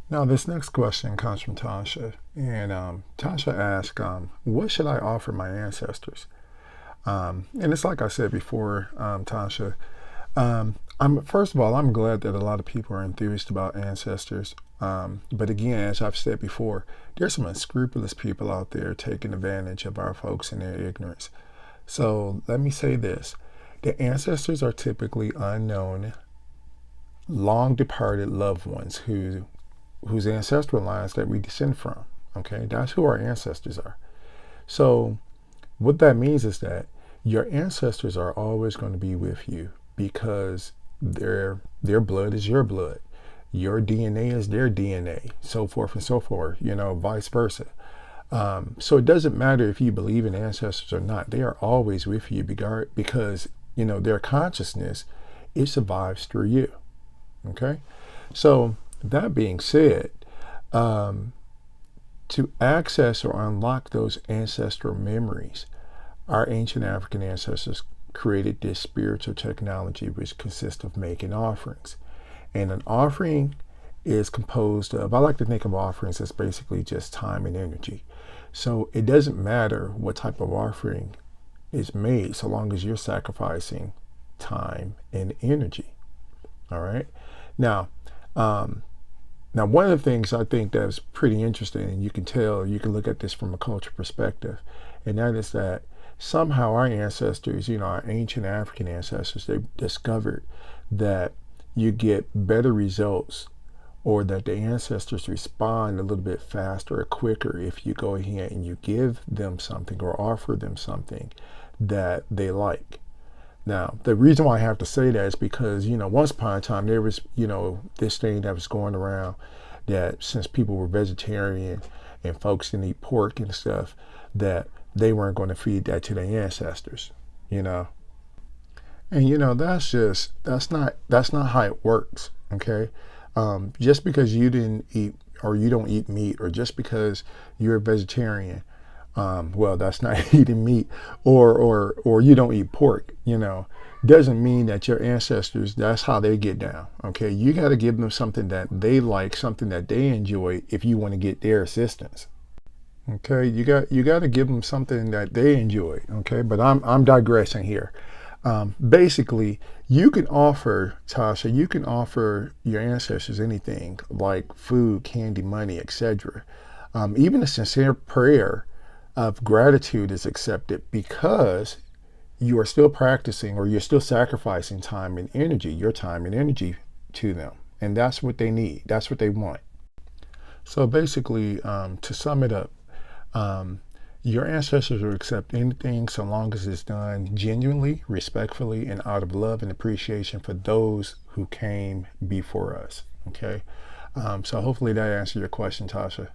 Now, this next question comes from Tasha. And Tasha asked, what should I offer my ancestors? And it's like I said before, Tasha. First of all, I'm glad that a lot of people are enthused about ancestors. But again, as I've said before, there's some unscrupulous people out there taking advantage of our folks in their ignorance. So let me say this. The ancestors are typically unknown, long departed loved ones whose ancestral lines that we descend from. Okay, that's who our ancestors are. So what that means is that your ancestors are always going to be with you because their blood is your blood. Your DNA is their DNA, so forth and so forth, vice versa. So it doesn't matter if you believe in ancestors or not. They are always with you because, their consciousness, it survives through you. Okay? So that being said, to access or unlock those ancestral memories, our ancient African ancestors created this spiritual technology which consists of making offerings. And an offering is composed of, I like to think of offerings as basically just time and energy. So it doesn't matter what type of offering is made so long as you're sacrificing time and energy. All right. Now, one of the things I think that's pretty interesting, and you can look at this from a culture perspective, and that is that somehow our ancestors, our ancient African ancestors, they discovered that you get better results or that the ancestors respond a little bit faster or quicker if you go ahead and you give them something or offer them something that they like. Now, the reason why I have to say that is because, once upon a time there was, this thing that was going around that since people were vegetarian and folks didn't eat pork and stuff, that they weren't going to feed that to their ancestors, you know. And that's not how it works. Okay, just because you didn't eat or you don't eat meat, or just because you're a vegetarian, well, that's not eating meat, or you don't eat pork, doesn't mean that your ancestors, that's how they get down. Okay, you got to give them something that they like, something that they enjoy, if you want to get their assistance. Okay, you got to give them something that they enjoy. Okay, but I'm digressing here. Basically, you can offer, Tasha, you can offer your ancestors anything like food, candy, money, etc. Even a sincere prayer of gratitude is accepted because you are still practicing, or you're still sacrificing time and energy, your time and energy, to them. And that's what they need. That's what they want. So basically, to sum it up, um, your ancestors will accept anything so long as it's done genuinely, respectfully, and out of love and appreciation for those who came before us. Okay. So hopefully that answered your question, Tasha.